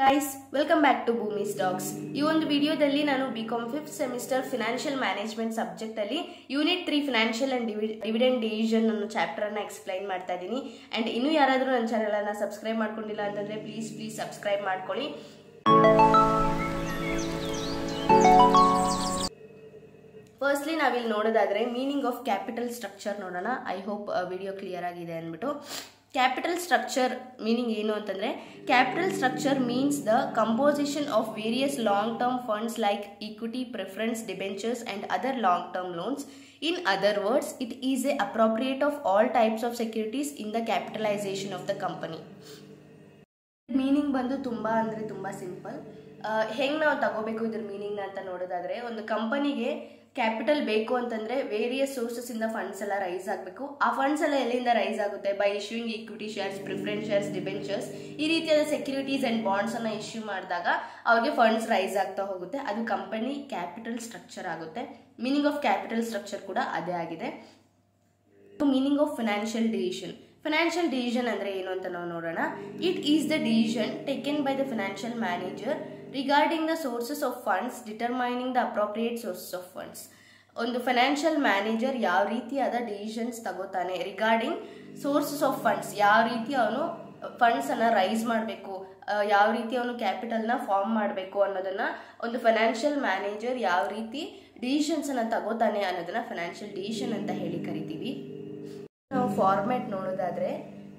Guys, welcome back to Bhumi's Talks. ಈ ಒಂದು ವಿಡಿಯೋದಲ್ಲಿ ನಾನು BCom 5th semester Financial Management subject ಅಲ್ಲಿ unit 3 Financial and Dividend Decision ಅನ್ನೋ ಚಾಪ್ಟರ್ ಅನ್ನು ಎಕ್ಸ್ಪ್ಲೈನ್ ಮಾಡ್ತಾ ಇದ್ದೀನಿ. ಅಂಡ್ ಇನ್ನೂ ಯಾರಾದರೂ ನನ್ನ ಚಾನೆಲ್ ಅನ್ನು ಸಬ್ಸ್ಕ್ರೈಬ್ ಮಾಡ್ಕೊಂಡಿಲ್ಲ ಅಂತಂದ್ರೆ ಪ್ಲೀಸ್ ಸಬ್ಸ್ಕ್ರೈಬ್ ಮಾಡ್ಕೊಳ್ಳಿ. ಫಸ್ಟ್ಲಿ ನಾವಿಲ್ಲಿ ನೋಡೋದಾದ್ರೆ ಮೀನಿಂಗ್ ಆಫ್ ಕ್ಯಾಪಿಟಲ್ ಸ್ಟ್ರಕ್ಚರ್ ನೋಡೋಣ. ಐ ಹೋಪ್ ವಿಡಿಯೋ ಕ್ಲಿಯರ್ ಆಗಿದೆ ಅಂದ್ಬಿಟ್ಟು. Capital structure meaning ಏನು ಅಂತಂದ್ರೆ capital structure means the composition of various long term funds like equity, preference, debentures and other long term loans. In other words, it is a appropriate of all types of securities in the capitalization of the company. Meaning ಬಂದು ತುಂಬಾ simple. ಹೆಂಗೆ ನಾವು ತಗೋಬೇಕು ಇದ್ರ meaning ಅಂತ ನೋಡೋದಾದ್ರೆ, ಒಂದು ಕಂಪನಿಗೆ ಕ್ಯಾಪಿಟಲ್ ಬೇಕು ಅಂತಂದ್ರೆ ವೇರಿಯಸ್ ಸೋರ್ಸಸ್ ಇಂದ ಫಂಡ್ಸ್ ಎಲ್ಲ ರೈಸ್ ಆಗಬೇಕು. ಆ ಫಂಡ್ಸ್ ಎಲ್ಲ ಎಲ್ಲಿಂದ ರೈಸ್ ಆಗುತ್ತೆ? By issuing equity shares, preference shares, debentures, ಈ ರೀತಿಯಾದ ಸೆಕ್ಯೂರಿಟೀಸ್ ಅಂಡ್ ಬಾಂಡ್ಸ್ ಅನ್ನ ಇಶ್ಯೂ ಮಾಡಿದಾಗ ಅವ್ರಿಗೆ ಫಂಡ್ಸ್ ರೈಸ್ ಆಗ್ತಾ ಹೋಗುತ್ತೆ. ಅದು ಕಂಪನಿ ಕ್ಯಾಪಿಟಲ್ ಸ್ಟ್ರಕ್ಚರ್ ಆಗುತ್ತೆ. ಮೀನಿಂಗ್ ಆಫ್ ಕ್ಯಾಪಿಟಲ್ ಸ್ಟ್ರಕ್ಚರ್ ಕೂಡ ಅದೇ ಆಗಿದೆ. Meaning of financial decision. Financial decision ಅಂದ್ರೆ ಏನು ಅಂತ ನಾವು ನೋಡೋಣ. It is the decision taken by the financial manager regarding the sources of funds determining the appropriate sources of funds. ಒಂದು ಫೈನಾನ್ಷಿಯಲ್ ಮ್ಯಾನೇಜರ್ ಯಾವ ರೀತಿಯಾದ ಡಿಸಿಷನ್ಸ್ ತಗೋತಾನೆ ರಿಗಾರ್ಡಿಂಗ್ ಸೋರ್ಸಸ್ ಆಫ್ ಫಂಡ್ಸ್, ಯಾವ ರೀತಿ ಅವನು ಫಂಡ್ಸ್ ಅನ್ನ ರೈಸ್ ಮಾಡಬೇಕು, ಯಾವ ರೀತಿ ಅವನು ಕ್ಯಾಪಿಟಲ್ನ ಫಾರ್ಮ್ ಮಾಡಬೇಕು ಅನ್ನೋದನ್ನ ಒಂದು ಫೈನಾನ್ಷಿಯಲ್ ಮ್ಯಾನೇಜರ್ ಯಾವ ರೀತಿ ಡಿಸಿಷನ್ಸ್ ಅನ್ನ ತಗೋತಾನೆ ಅನ್ನೋದನ್ನ ಫೈನಾನ್ಷಿಯಲ್ ಡಿಸಿಷನ್ ಅಂತ ಹೇಳಿ ಕರಿತೀವಿ. ನಾವು ಫಾರ್ಮ್ಯಾಟ್ ನೋಡೋದಾದ್ರೆ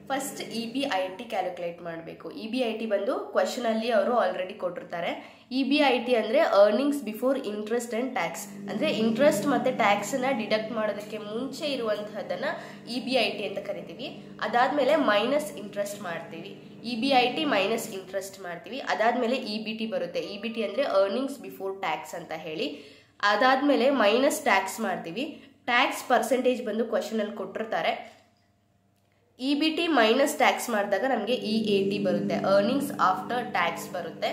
ಫಸ್ಟ್ EBIT ಕ್ಯಾಲ್ಕುಲೇಟ್ ಮಾಡಬೇಕು. EBIT ಬಂದು ಕ್ವಶನ್ ಅಲ್ಲಿ ಅವರು ಆಲ್ರೆಡಿ ಕೊಟ್ಟಿರ್ತಾರೆ. EBIT ಅಂದ್ರೆ earnings before interest and tax, ಅಂದ್ರೆ ಇಂಟ್ರೆಸ್ಟ್ ಮತ್ತೆ ಟ್ಯಾಕ್ಸ್ ನ ಡಿಡಕ್ಟ್ ಮಾಡೋದಕ್ಕೆ ಮುಂಚೆ ಇರುವಂತಹದನ್ನ EBIT ಅಂತ ಕರಿತೀವಿ. ಅದಾದ್ಮೇಲೆ ಮೈನಸ್ ಇಂಟ್ರೆಸ್ಟ್ ಮಾಡ್ತೀವಿ. EBIT ಮೈನಸ್ ಇಂಟ್ರೆಸ್ಟ್ ಮಾಡ್ತೀವಿ. ಅದಾದ್ಮೇಲೆ EBT ಬರುತ್ತೆ. EBT ಅಂದ್ರೆ ಅರ್ನಿಂಗ್ಸ್ ಬಿಫೋರ್ ಟ್ಯಾಕ್ಸ್ ಅಂತ ಹೇಳಿ. ಅದಾದ್ಮೇಲೆ ಮೈನಸ್ ಟ್ಯಾಕ್ಸ್ ಮಾಡ್ತೀವಿ. ಟ್ಯಾಕ್ಸ್ ಪರ್ಸೆಂಟೇಜ್ ಬಂದು ಕ್ವಶನ್ ಅಲ್ಲಿ ಕೊಟ್ಟಿರ್ತಾರೆ. EBT ಮೈನಸ್ ಟ್ಯಾಕ್ಸ್ ಮಾಡಿದಾಗ ನಮಗೆ EAT ಬರುತ್ತೆ, ಅರ್ನಿಂಗ್ಸ್ ಆಫ್ಟರ್ ಟ್ಯಾಕ್ಸ್ ಬರುತ್ತೆ.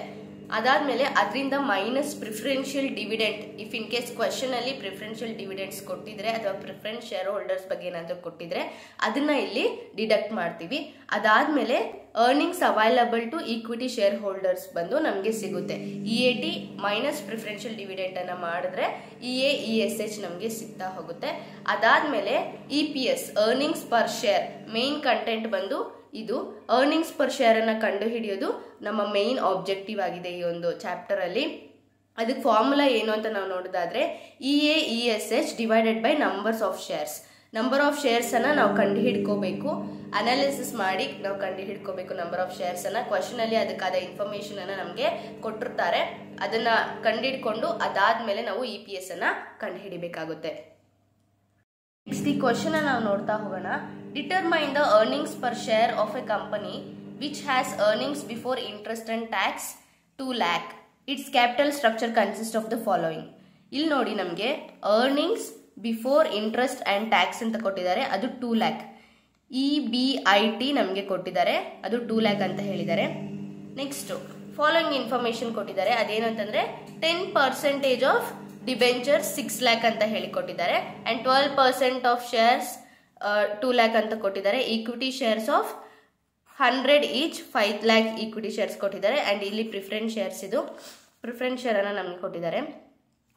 ಅದಾದ್ಮೇಲೆ ಅದರಿಂದ minus preferential dividend. If in case question ಅಲ್ಲಿ ಪ್ರಿಫರೆನ್ಷಿಯಲ್ ಡಿವಿಡೆಂಟ್ಸ್ ಕೊಟ್ಟಿದ್ರೆ ಅಥವಾ ಪ್ರಿಫರೆನ್ಸ್ ಶೇರ್ ಹೋಲ್ಡರ್ಸ್ ಬಗ್ಗೆ ಏನಾದರೂ ಕೊಟ್ಟಿದ್ರೆ ಅದನ್ನ ಇಲ್ಲಿ ಡಿಡಕ್ಟ್ ಮಾಡ್ತೀವಿ. ಅದಾದ್ಮೇಲೆ earnings available to equity share holders ಬಂದು ನಮಗೆ ಸಿಗುತ್ತೆ. EAT ಮೈನಸ್ ಪ್ರಿಫರೆನ್ಷಿಯಲ್ ಡಿವಿಡೆಂಟ್ ಅನ್ನ ಮಾಡಿದ್ರೆ EAESH ನಮಗೆ ಸಿಗ್ತಾ ಹೋಗುತ್ತೆ. ಅದಾದ್ಮೇಲೆ EPS earnings per share, main content ಬಂದು ಇದು. ಅರ್ನಿಂಗ್ಸ್ ಪರ್ ಶೇರ್ ಅನ್ನ ಕಂಡು ಹಿಡಿಯೋದು ನಮ್ಮ ಮೇನ್ ಆಬ್ಜೆಕ್ಟಿವ್ ಆಗಿದೆ ಈ ಒಂದು ಚಾಪ್ಟರ್ ಅಲ್ಲಿ. ಅದಕ್ಕೆ ಫಾರ್ಮುಲಾ ಏನು ಅಂತ ನಾವು ನೋಡೋದಾದ್ರೆ EAESH divided by numbers of shares. Number of shares ಅನ್ನ ನಾವು ಕಂಡು ಹಿಡ್ಕೋಬೇಕು, ಅನಾಲಿಸಿಸ್ ಮಾಡಿ ನಾವು ಕಂಡು ಹಿಡ್ಕೋಬೇಕು ನಂಬರ್ ಆಫ್ ಶೇರ್ಸ್ ಅನ್ನ. ಕ್ವಶನ್ ಅಲ್ಲಿ ಅದಕ್ಕಾದ ಇನ್ಫಾರ್ಮೇಶನ್ ಅನ್ನ ನಮಗೆ ಕೊಟ್ಟಿರ್ತಾರೆ. ಅದನ್ನ ಕಂಡು ಹಿಡ್ಕೊಂಡು ಅದಾದ್ಮೇಲೆ ನಾವು EPS ಅನ್ನ ಕಂಡು ಹಿಡಿಬೇಕಾಗುತ್ತೆ. ನೆಕ್ಸ್ಟ್ ಈ ಕ್ವಶನ್ ನಾವು ನೋಡ್ತಾ ಹೋಗೋಣ. Determine the earnings per share of A company which has earnings before interest and tax 2 lakh. It's capital structure consist of the following. ಇಲ್ಲಿ ನೋಡಿ ನಮಗೆ earnings before interest and tax ಅಂತ ಕೊಟ್ಟಿದ್ದಾರೆ, ಅದು 2 lakh. EBIT ನಮಗೆ ಕೊಟ್ಟಿದ್ದಾರೆ, ಅದು 2 lakh ಅಂತ ಹೇಳಿದ್ದಾರೆ. ನೆಕ್ಸ್ಟ್ ಫಾಲೋಯಿಂಗ್ ಇನ್ಫಾರ್ಮೇಶನ್ ಕೊಟ್ಟಿದ್ದಾರೆ. ಅದೇನು ಅಂತಂದ್ರೆ 10% ಆಫ್ ಡಿಬೆಂಚರ್ಸ್ 6 lakh ಅಂತ ಹೇಳಿ ಕೊಟ್ಟಿದ್ದಾರೆ. ಅಂಡ್ 12% ಆಫ್ ಶೇರ್ಸ್ 2 lakh ಅಂತ ಕೊಟ್ಟಿದ್ದಾರೆ. Equity shares of 100 each 5 lakh equity shares ಕೊಟ್ಟಿದ್ದಾರೆ. ಅಂಡ್ ಇಲ್ಲಿ ಪ್ರಿಫರೆನ್ಸ್ ಶೇರ್ಸ್, ಇದು ಪ್ರಿಫರೆನ್ಸ್ ಶೇರ್ ಅನ್ನ ನಮಗೆ ಕೊಟ್ಟಿದ್ದಾರೆ.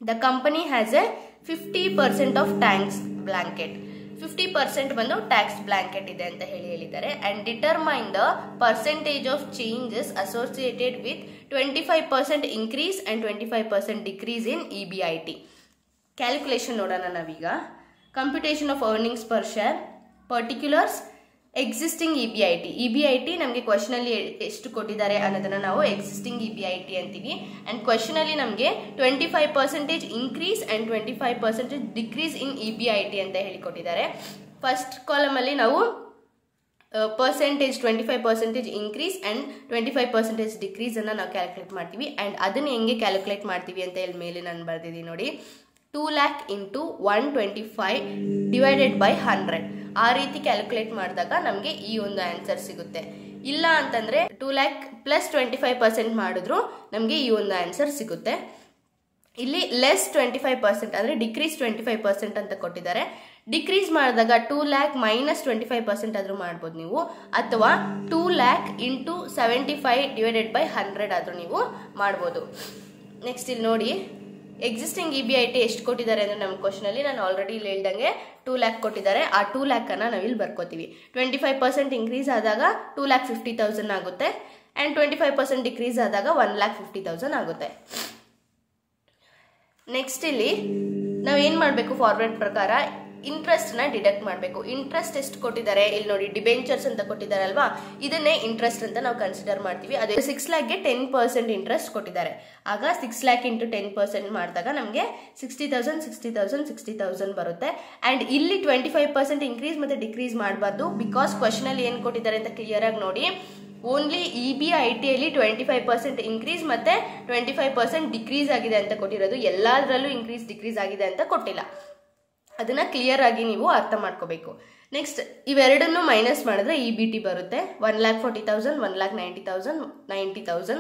The company has A 50% of tax blanket. 50% ಬಂದು ಟ್ಯಾಕ್ಸ್ ಬ್ಲಾಂಕೆಟ್ ಇದೆ ಅಂತ ಹೇಳಿದ್ದಾರೆ. And determine the percentage of changes associated with 25% increase and 25% decrease in EBIT. Calculation ನೋಡೋಣ ನಾವೀಗ. Computation of earnings per share, particulars, existing EBIT ನಮಗೆ question ಅಲ್ಲಿ ಎಷ್ಟು ಕೊಟ್ಟಿದ್ದಾರೆ ಅನ್ನೋದನ್ನ ನಾವು ಎಕ್ಸಿಸ್ಟಿಂಗ್ EBIT ಅಂತೀವಿ. ಅಂಡ್ ಕ್ವಶನ್ ಅಲ್ಲಿ ನಮಗೆ 25% increase and 25% decrease in EBIT ಅಂತ ಹೇಳಿ ಕೊಟ್ಟಿದ್ದಾರೆ. ಫಸ್ಟ್ ಕಾಲಮ್ ಅಲ್ಲಿ ನಾವು ಪರ್ಸೆಂಟೇಜ್ 25% ಇನ್ಕ್ರೀಸ್ ಅಂಡ್ 25% ಡಿಕ್ರೀಸ್ ಅನ್ನ ನಾವು ಕ್ಯಾಲ್ಕುಲೇಟ್ ಮಾಡ್ತೀವಿ. ಅಂಡ್ ಅದನ್ನ ಹೆಂಗೆ ಕ್ಯಾಲ್ಕುಲೇಟ್ ಮಾಡ್ತೀವಿ ಅಂತ ಹೇಳಿ ಮೇಲೆ ನಾನು ಬರ್ದಿದ್ದೀನಿ ನೋಡಿ. 2 lakh into 125 ಡಿವೈಡೆಡ್ ಬೈ 100. ಆ ರೀತಿ ಕ್ಯಾಲ್ಕುಲೇಟ್ ಮಾಡಿದಾಗ ನಮಗೆ ಈ ಒಂದು ಆನ್ಸರ್ ಸಿಗುತ್ತೆ. ಇಲ್ಲ ಅಂತಂದ್ರೆ 2 lakh ಪ್ಲಸ್ 25% ಮಾಡಿದ್ರು ನಮಗೆ ಈ ಒಂದು ಆನ್ಸರ್ ಸಿಗುತ್ತೆ. ಇಲ್ಲಿ ಲೆಸ್ 25% ಅಂದ್ರೆ ಡಿಕ್ರೀಸ್ 25% ಅಂತ ಕೊಟ್ಟಿದ್ದಾರೆ. ಡಿಕ್ರೀಸ್ ಮಾಡಿದಾಗ 2 lakh ಮೈನಸ್ 25% ಆದರೂ ಮಾಡ್ಬೋದು ನೀವು, ಅಥವಾ 2 lakh ಇಂಟು 75 ಡಿವೈಡೆಡ್ ಬೈ 100 ಆದರೂ ನೀವು ಮಾಡ್ಬೋದು. ನೆಕ್ಸ್ಟ್ ಇಲ್ಲಿ ನೋಡಿ, ಎಕ್ಸಿಸ್ಟಿಂಗ್ EBIT ಎಷ್ಟು ಕೊಟ್ಟಿದ್ದಾರೆ ಅಂದರೆ ನಮ್ಮ ಕ್ವಶನಲ್ಲಿ ನಾನು ಆಲ್ರೆಡಿ ಇಲ್ಲಿ ಹೇಳ್ದಂಗೆ 2 lakh ಕೊಟ್ಟಿದ್ದಾರೆ. ಆ 2 lakh ಅನ್ನು ನಾವಿಲ್ಲಿ ಬರ್ಕೋತೀವಿ. 25% ಇನ್ಕ್ರೀಸ್ ಆದಾಗ 2,50,000 ಆಗುತ್ತೆ, ಆ್ಯಂಡ್ 25% ಡಿಕ್ರೀಸ್ ಆದಾಗ 1,50,000 ಆಗುತ್ತೆ. ನೆಕ್ಸ್ಟ್ ಇಲ್ಲಿ ನಾವೇನು ಮಾಡಬೇಕು, ಫಾರ್ವರ್ಡ್ ಪ್ರಕಾರ ಇಂಟ್ರೆಸ್ಟ್ನ ಡಿಡಕ್ಟ್ ಮಾಡಬೇಕು. ಇಂಟ್ರೆಸ್ಟ್ ಎಷ್ಟು ಕೊಟ್ಟಿದ್ದಾರೆ ಇಲ್ಲಿ ನೋಡಿ, ಡಿಬೆಂಚರ್ಸ್ ಅಂತ ಕೊಟ್ಟಿದ್ದಾರೆ ಅಲ್ವಾ, ಇದನ್ನೇ ಇಂಟ್ರೆಸ್ಟ್ ಅಂತ ನಾವು ಕನ್ಸಿಡರ್ ಮಾಡ್ತೀವಿ. ಅದೇ 6 lakhಗೆ 10% ಇಂಟ್ರೆಸ್ಟ್ ಕೊಟ್ಟಿದ್ದಾರೆ. ಆಗ 6 lakh ಇಂಟು 10% ಮಾಡಿದಾಗ ನಮಗೆ 60,000 ಬರುತ್ತೆ. ಆ್ಯಂಡ್ ಇಲ್ಲಿ 25% ಇನ್ಕ್ರೀಸ್ ಮತ್ತು ಡಿಕ್ರೀಸ್ ಮಾಡಬಾರ್ದು, ಬಿಕಾಸ್ ಕ್ವಶನಲ್ಲಿ ಏನು ಕೊಟ್ಟಿದ್ದಾರೆ ಅಂತ ಕ್ಲಿಯರ್ ಆಗಿ ನೋಡಿ. ಓನ್ಲಿ EBITಯಲ್ಲಿ 25% ಇನ್ಕ್ರೀಸ್ ಮತ್ತೆ 25% ಡಿಕ್ರೀಸ್ ಆಗಿದೆ ಅಂತ ಕೊಟ್ಟಿರೋದು, ಎಲ್ಲದರಲ್ಲೂ ಇನ್ಕ್ರೀಸ್ ಡಿಕ್ರೀಸ್ ಆಗಿದೆ ಅಂತ ಕೊಟ್ಟಿಲ್ಲ. ಅದನ್ನ ಕ್ಲಿಯರ್ ಆಗಿ ನೀವು ಅರ್ಥ ಮಾಡ್ಕೋಬೇಕು. ನೆಕ್ಸ್ಟ್ ಇವೆರಡನ್ನು ಮೈನಸ್ ಮಾಡಿದ್ರೆ EBT ಬರುತ್ತೆ 1,40,000, 1,90,000, 90,000.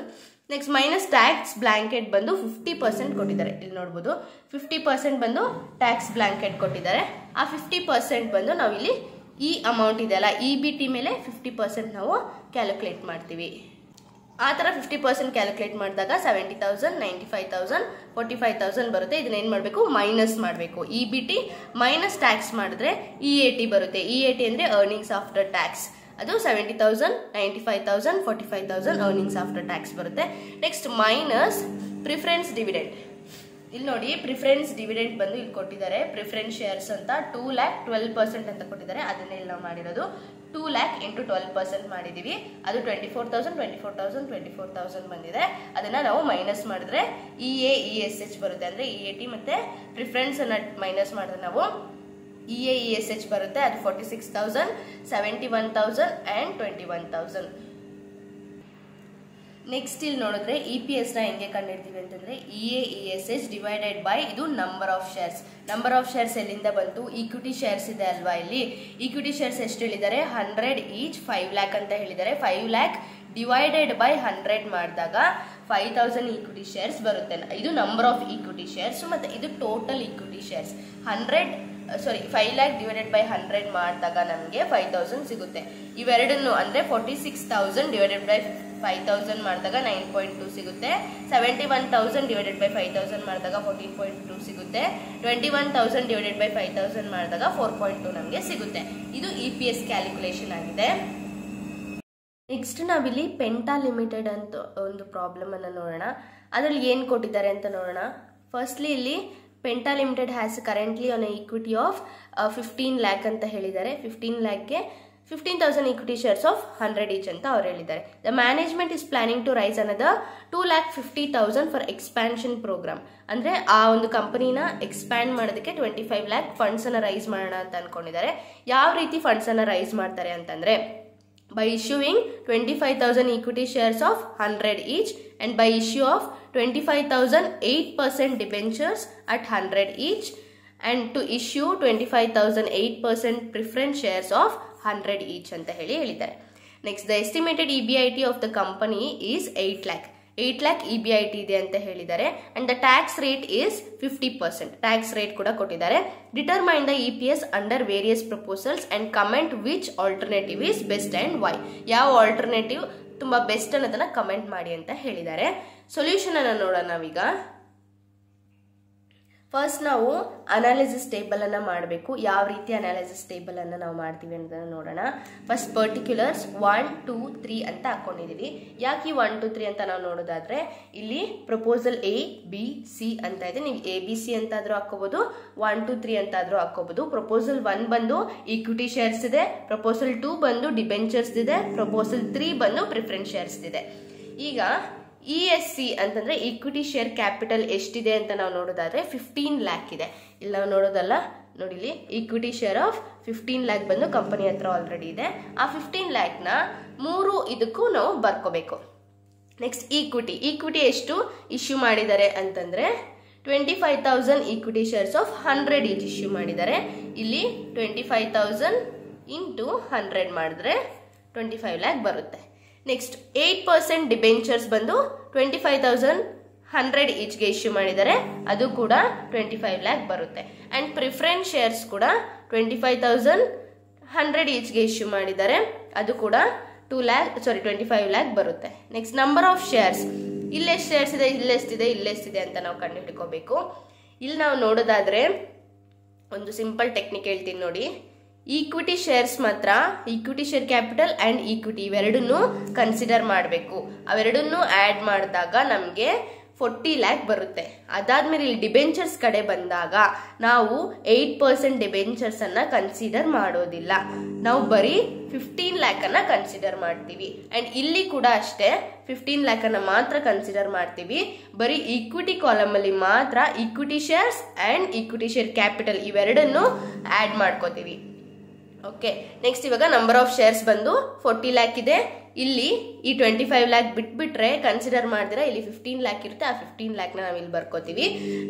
ನೆಕ್ಸ್ಟ್ ಮೈನಸ್ ಟ್ಯಾಕ್ಸ್ ಬ್ಲಾಂಕೆಟ್ ಬಂದು 50% ಕೊಟ್ಟಿದ್ದಾರೆ. ಇಲ್ಲಿ ನೋಡ್ಬೋದು 50% ಬಂದು ಟ್ಯಾಕ್ಸ್ ಬ್ಲಾಂಕೆಟ್ ಕೊಟ್ಟಿದ್ದಾರೆ. ಆ 50% ಬಂದು ನಾವಿಲ್ಲಿ ಈ ಅಮೌಂಟ್ ಇದೆಯಲ್ಲ EBT ಮೇಲೆ 50% ನಾವು ಕ್ಯಾಲ್ಕುಲೇಟ್ ಮಾಡ್ತೀವಿ. ಆ ಥರ 50% ಕ್ಯಾಲ್ಕುಲೇಟ್ ಮಾಡಿದಾಗ 70,000, 95,000, 45,000 ಬರುತ್ತೆ. ಇದನ್ನ ಏನು ಮಾಡಬೇಕು, ಮೈನಸ್ ಮಾಡಬೇಕು. EBT ಮೈನಸ್ ಟ್ಯಾಕ್ಸ್ ಮಾಡಿದ್ರೆ EAT ಬರುತ್ತೆ. EAT ಅಂದರೆ ಅರ್ನಿಂಗ್ಸ್ ಆಫ್ಟರ್ ಟ್ಯಾಕ್ಸ್. ಅದು 70,000, 95,000, 45,000 ಅರ್ನಿಂಗ್ಸ್ ಆಫ್ಟರ್ ಟ್ಯಾಕ್ಸ್ ಬರುತ್ತೆ. Next minus preference dividend. ಇಲ್ಲಿ ನೋಡಿ, ಪ್ರಿಫರೆನ್ಸ್ ಡಿವಿಡೆಂಡ್ ಬಂದು ಇಲ್ಲಿ ಕೊಟ್ಟಿದ್ದಾರೆ. ಪ್ರಿಫರೆನ್ಸ್ ಶೇರ್ಸ್ ಅಂತ 2 lakh 12% ಅಂತ ಕೊಟ್ಟಿದ್ದಾರೆ. ಅದನ್ನೇ ಇಲ್ಲಿ ನಾವು ಮಾಡಿರೋದು 2 lakh ಇಂಟು 12% ಮಾಡಿದೀವಿ. ಅದು 24,000 ಬಂದಿದೆ. ಅದನ್ನ ನಾವು ಮೈನಸ್ ಮಾಡಿದ್ರೆ EAESH ಬರುತ್ತೆ. ಅಂದ್ರೆ EAT ಮತ್ತೆ ಪ್ರಿಫರೆನ್ಸ್ ಅನ್ನ ಮೈನಸ್ ಮಾಡಿದ್ರೆ ನಾವು EAESH ಬರುತ್ತೆ. ಅದು 46,000, 71,000 ಆ್ಯಂಡ್ 21,000. ನೆಕ್ಸ್ಟ್ ಇಲ್ಲಿ ನೋಡಿದ್ರೆ EPS ನ ಹೆಂಗೆ ಕಂಡುಹಿಡ್ತೀವಿ ಅಂತಂದ್ರೆ EAESH ಡಿವೈಡೆಡ್ ಬೈ ಇದು number of shares. Number of shares ಎಲ್ಲಿಂದ ಬಂತು, ಈಕ್ವಿಟಿ ಶೇರ್ಸ್ ಇದೆ ಅಲ್ವಾ. ಇಲ್ಲಿ ಈಕ್ವಿಟಿ ಶೇರ್ಸ್ ಎಷ್ಟು ಹೇಳಿದ್ದಾರೆ, 100 ಈಚ್ 5 lakh ಅಂತ ಹೇಳಿದ್ದಾರೆ. 5 lakh ಡಿವೈಡೆಡ್ ಬೈ 100 ಮಾಡಿದಾಗ 5,000 ಈಕ್ವಿಟಿ ಶೇರ್ಸ್ ಬರುತ್ತೆ. ಇದು ನಂಬರ್ ಆಫ್ ಈಕ್ವಿಟಿ ಶೇರ್ಸ್ ಮತ್ತೆ ಇದು total equity shares. 5 lakh divided by 100 ಮಾಡಿದಾಗ ನಮಗೆ 5,000 ಸಿಗುತ್ತೆ. ಇವೆರಡನ್ನು ಅಂದ್ರೆ 46,000 ಡಿವೈಡೆಡ್ ಬೈ 5,000 ಮಾಡಿದಾಗ 9.2 ಸಿಗುತ್ತೆ. 71,000 ಡಿವೈಡೆಡ್ ಬೈ 5,000 ಮಾಡಿದಾಗ 14.2 ಸಿಗುತ್ತೆ. 21,000 ಡಿವೈಡೆಡ್ ಬೈ 5,000 ಮಾಡಿದಾಗ 4.2 ನಮಗೆ ಸಿಗುತ್ತೆ. ಇದು EPS ಕ್ಯಾಲ್ಕುಲೇಷನ್ ಆಗಿದೆ. ನೆಕ್ಸ್ಟ್ ನಾವಿಲ್ಲಿ ಪೆಂಟಾ ಲಿಮಿಟೆಡ್ ಅಂತ ಒಂದು ಪ್ರಾಬ್ಲಮ್ ಅನ್ನು ನೋಡೋಣ. ಅದರಲ್ಲಿ ಏನು ಕೊಟ್ಟಿದ್ದಾರೆ ಅಂತ ನೋಡೋಣ. ಫಸ್ಟ್ಲಿ ಇಲ್ಲಿ ಪೆಂಟಾ limited has currently on equity of 15 lakh ಅಂತ ಹೇಳಿದ್ದಾರೆ. 15 lakhಗೆ 15,000 equity shares of 100 each ಅಂತ ಅವ್ರು ಹೇಳಿದ್ದಾರೆ. The management is planning to raise another 2,50,000 for expansion program. ಅಂದ್ರೆ ಆ ಒಂದು ಕಂಪನಿನ ಎಕ್ಸ್ಪ್ಯಾಂಡ್ ಮಾಡೋದಕ್ಕೆ 25 lakh ಫಂಡ್ಸ್ ಅನ್ನ ರೈಸ್ ಮಾಡೋಣ ಅಂತ ಅನ್ಕೊಂಡಿದ್ದಾರೆ. ಯಾವ ರೀತಿ ಫಂಡ್ಸ್ ಅನ್ನ ರೈಸ್ ಮಾಡ್ತಾರೆ ಅಂತಂದ್ರೆ by issuing 25,000 equity shares of 100 each and by issue of 25,000 8% debentures at 100 each and to issue 25,000 8% preference shares of 100 each ಅಂತ ಹೇಳಿದ್ದಾರೆ. Next the estimated EBIT of the company is 8 lakh. 8 lakh EBIT ಇದೆ ಅಂತ ಹೇಳಿದ್ದಾರೆ. And the tax rate is 50%. Tax rate ಕೂಡ ಕೊಟ್ಟಿದ್ದಾರೆ. Determine the EPS under various proposals and comment which alternative is best and why. ಯಾವ alternative ತುಂಬಾ best ಅನ್ನೋದನ್ನ comment ಮಾಡಿ ಅಂತ ಹೇಳಿದ್ದಾರೆ. ಸೊಲ್ಯೂಷನ್ ಅನ್ನ ನೋಡೋಣ ನಾವೀಗ. ಫಸ್ಟ್ ನಾವು ಅನಾಲಿಸಿಸ್ ಟೇಬಲ್ ಅನ್ನ ಮಾಡಬೇಕು. ಯಾವ ರೀತಿ ಅನಾಲಿಸಿಸ್ ಟೇಬಲ್ ಅನ್ನ ನಾವು ಮಾಡ್ತೀವಿ ಅನ್ನೋದನ್ನ ನೋಡೋಣ. ಫಸ್ಟ್ ಪರ್ಟಿಕ್ಯುಲರ್ಸ್ 1, 2, 3 ಅಂತ ಹಾಕೊಂಡಿದೀವಿ. ಯಾಕೆ 1, 2, 3 ಅಂತ ನಾವು ನೋಡೋದಾದ್ರೆ ಇಲ್ಲಿ ಪ್ರಪೋಸಲ್ A-B-C ಅಂತ ಇದೆ. ನೀವು ABC ಅಂತಾದ್ರೂ ಹಾಕೋಬಹುದು, 1, 2, 3 ಅಂತಾದ್ರೂ ಹಾಕೋಬಹುದು. ಪ್ರಪೋಸಲ್ 1 ಬಂದು ಈಕ್ವಿಟಿ ಶೇರ್ಸ್ ಇದೆ, ಪ್ರಪೋಸಲ್ 2 ಬಂದು ಡಿಬೆಂಚರ್ಸ್ ಇದೆ, ಪ್ರಪೋಸಲ್ 3 ಬಂದು ಪ್ರಿಫರೆನ್ಸ್ ಶೇರ್ಸ್ ಇದೆ. ಈಗ ESC ಅಂತಂದ್ರೆ ಈಕ್ವಿಟಿ ಶೇರ್ ಕ್ಯಾಪಿಟಲ್ ಎಷ್ಟಿದೆ ಅಂತ ನಾವು ನೋಡೋದಾದ್ರೆ 15 lakh ಇದೆ. ಇಲ್ಲಿ ನಾವು ನೋಡೋದಲ್ಲ, ನೋಡಿಲಿ ಈಕ್ವಿಟಿ ಶೇರ್ ಆಫ್ 15 lakh ಬಂದು ಕಂಪನಿ ಹತ್ರ ಆಲ್ರೆಡಿ ಇದೆ. ಆ 15 lakh ನ 3 ಇದಕ್ಕೂ ನಾವು ಬರ್ಕೋಬೇಕು. ನೆಕ್ಸ್ಟ್ ಈಕ್ವಿಟಿ ಎಷ್ಟು ಇಶ್ಯೂ ಮಾಡಿದ್ದಾರೆ ಅಂತಂದ್ರೆ 25,000 equity shares of 100 each issue ಮಾಡಿದ್ದಾರೆ. ಇಲ್ಲಿ 25,000 ಇಂಟು 100 ಮಾಡಿದ್ರೆ 25 lakh ಬರುತ್ತೆ. ನೆಕ್ಸ್ಟ್ 8% ಡಿಬೆಂಚರ್ಸ್ ಬಂದು 25,000 100 ಈಚ್ಗೆ ಇಶ್ಯೂ ಮಾಡಿದ್ದಾರೆ. ಅದು ಕೂಡ 25 lakh ಬರುತ್ತೆ. ಅಂಡ್ ಪ್ರಿಫರೆನ್ಸ್ ಶೇರ್ಸ್ ಕೂಡ 25,000 100 ಈಚ್ಗೆ ಇಶ್ಯೂ ಮಾಡಿದ್ದಾರೆ, ಅದು ಕೂಡ 25 lakh ಬರುತ್ತೆ. ನೆಕ್ಸ್ಟ್ ನಂಬರ್ ಆಫ್ ಶೇರ್ಸ್, ಇಲ್ಲೆಷ್ಟು ಶೇರ್ಸ್ ಇದೆ, ಇಲ್ಲೆಷ್ಟಿದೆ ಅಂತ ನಾವು ಕಂಡುಹಿಡ್ಕೋಬೇಕು. ಇಲ್ಲಿ ನಾವು ನೋಡೋದಾದ್ರೆ ಒಂದು ಸಿಂಪಲ್ ಟೆಕ್ನಿಕ್ ಹೇಳ್ತೀನಿ ನೋಡಿ. ಈಕ್ವಿಟಿ ಶೇರ್ಸ್ ಮಾತ್ರ equity share capital and equity ಇವೆರಡನ್ನು ಕನ್ಸಿಡರ್ ಮಾಡಬೇಕು. ಅವೆರಡನ್ನು ಆ್ಯಡ್ ಮಾಡಿದಾಗ ನಮಗೆ 40 lakh ಬರುತ್ತೆ. ಅದಾದ್ಮೇಲೆ ಇಲ್ಲಿ ಡಿಬೆಂಚರ್ಸ್ ಕಡೆ ಬಂದಾಗ ನಾವು 8% ಡಿಬೆಂಚರ್ಸ್ ಅನ್ನ ಕನ್ಸಿಡರ್ ಮಾಡೋದಿಲ್ಲ, ನಾವು ಬರೀ 15 lakh ಅನ್ನ ಕನ್ಸಿಡರ್ ಮಾಡ್ತೀವಿ. ಅಂಡ್ ಇಲ್ಲಿ ಕೂಡ ಅಷ್ಟೇ 15 lakh ಅನ್ನ ಮಾತ್ರ ಕನ್ಸಿಡರ್ ಮಾಡ್ತೀವಿ. ಬರೀ ಈಕ್ವಿಟಿ ಕಾಲಮ್ ಅಲ್ಲಿ ಮಾತ್ರ equity shares and equity share capital ಇವೆರಡನ್ನು ಆಡ್ ಮಾಡ್ಕೋತೀವಿ. ಓಕೆ, ನೆಕ್ಸ್ಟ್ ಇವಾಗ ನಂಬರ್ ಆಫ್ ಶೇರ್ಸ್ ಬಂದು 40 lakh ಇದೆ. ಇಲ್ಲಿ ಈ 25 lakh ಬಿಟ್ಬಿಟ್ರೆ ಕನ್ಸಿಡರ್ ಮಾಡಿದ್ರೆ ಇಲ್ಲಿ 15 lakh ಇರುತ್ತೆ. ಆ 15 lakh ನ ನಾವು ಇಲ್ಲಿ ಬರ್ಕೋತೀವಿ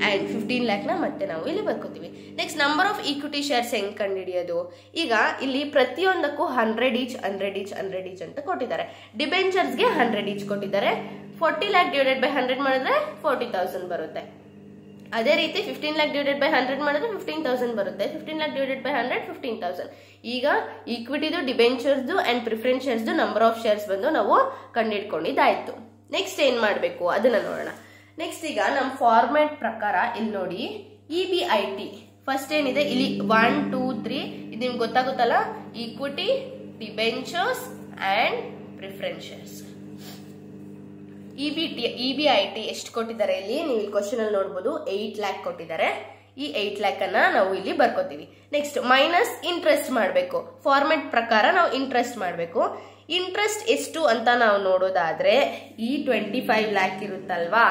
ಅಂಡ್ 15 lakh ನ ಮತ್ತೆ ನಾವು ಇಲ್ಲಿ ಬರ್ಕೋತೀವಿ. Next number of equity shares ಹೆಂಗ್ ಕಂಡುಹಿಡಿಯೋದು? ಈಗ ಇಲ್ಲಿ ಪ್ರತಿಯೊಂದಕ್ಕೂ 100 each ಅಂತ ಕೊಟ್ಟಿದ್ದಾರೆ. ಡಿಬೆಂಚರ್ಸ್ಗೆ 100 each ಕೊಟ್ಟಿದ್ದಾರೆ. 40 lakh ಡಿವೈಡೆಡ್ ಬೈ 100 ಮಾಡಿದ್ರೆ 40,000 ಬರುತ್ತೆ. ಅದೇ ರೀತಿ 15 lakh ಡಿವೈಡೆಡ್ ಬೈ 100 ಮಾಡಿದ್ರೆ 15,000 ಬರುತ್ತೆ. 15 lakh ಡಿವೈಡೆಡ್ ಬೈ 100 15,000. ಈಗ ಈಕ್ವಿಟಿದು, ಡಿಬೆಂಚರ್ಸ್ದು ಅಂಡ್ ಪ್ರಿಫರೆನ್ಸ್ ಶೇರ್ಸ್ದು ನಂಬರ್ ಆಫ್ ಶೇರ್ಸ್ ಬಂದು ನಾವು ಕಂಡುಹಿಡ್ಕೊಂಡಿದ್ದಾಯ್ತು. ನೆಕ್ಸ್ಟ್ ಏನ್ ಮಾಡಬೇಕು ಅದನ್ನ ನೋಡೋಣ. ನೆಕ್ಸ್ಟ್ ಈಗ ನಮ್ಮ ಫಾರ್ಮ್ಯಾಟ್ ಪ್ರಕಾರ ಇಲ್ಲಿ ನೋಡಿ, EBIT ಫಸ್ಟ್ ಏನಿದೆ ಇಲ್ಲಿ 1 2 3 ಇದು ನಿಮ್ಗೆ ಗೊತ್ತಾಗುತ್ತಲ್ಲ, equity, debentures and preference shares. EBIT ಎಷ್ಟು ಕೊಟ್ಟಿದ್ದಾರೆ ಇಲ್ಲಿ ನೀವು ಇಲ್ಲಿ ಕ್ವಶನ್ ಅಲ್ಲಿ ನೋಡಬಹುದು, 8 lakh ಕೊಟ್ಟಿದ್ದಾರೆ. ಈ 8 lakh ಅನ್ನ ನಾವು ಇಲ್ಲಿ ಬರ್ಕೋತೀವಿ. ನೆಕ್ಸ್ಟ್ ಮೈನಸ್ ಇಂಟ್ರೆಸ್ಟ್ ಮಾಡಬೇಕು. ಫಾರ್ಮೆಟ್ ಪ್ರಕಾರ ನಾವು ಇಂಟ್ರೆಸ್ಟ್ ಮಾಡಬೇಕು. ಇಂಟ್ರೆಸ್ಟ್ ಎಷ್ಟು ಅಂತ ನಾವು ನೋಡೋದಾದ್ರೆ ಈ 25 lakh ಇರುತ್ತಲ್ವಾ,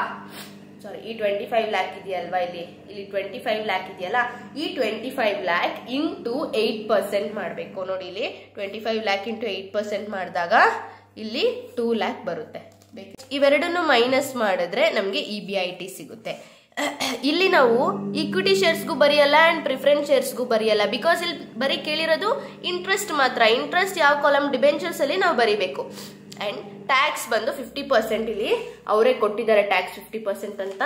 ಸಾರಿ ಈ 25 lakh ಇದೆಯಲ್ವಾ, ಇಲ್ಲಿ 25 lakh ಇದೆಯಲ್ಲ, ಈ 25 lakh ಇಂಟು 8% ಮಾಡಬೇಕು. ನೋಡಿ ಇಲ್ಲಿ 25 lakh ಇಂಟು 8% ಮಾಡಿದಾಗ ಇಲ್ಲಿ 2 lakh ಬರುತ್ತೆ. ಇವೆರಡನ್ನು ಮೈನಸ್ ಮಾಡಿದ್ರೆ ನಮಗೆ EBIT ಸಿಗುತ್ತೆ. ಇಲ್ಲಿ ನಾವು ಈಕ್ವಿಟಿ ಶೇರ್ಸ್ಗೂ ಬರೆಯಲ್ಲ ಅಂಡ್ ಪ್ರಿಫರೆನ್ಸ್ ಶೇರ್ಸ್ಗೂ ಬರೆಯಲ್ಲ, ಬಿಕಾಸ್ ಇಲ್ಲಿ ಬರೀ ಕೇಳಿರೋದು ಇಂಟ್ರೆಸ್ಟ್ ಮಾತ್ರ. ಇಂಟ್ರೆಸ್ಟ್ ಯಾವ ಕಾಲಮ್, ಡಿಬೆಂಚರ್ಸ್ ಅಲ್ಲಿ ನಾವು ಬರೀಬೇಕು. ಅಂಡ್ ಟ್ಯಾಕ್ಸ್ ಬಂದು 50% ಇಲ್ಲಿ ಅವರೇ ಕೊಟ್ಟಿದ್ದಾರೆ, ಟ್ಯಾಕ್ಸ್ 50% ಅಂತ.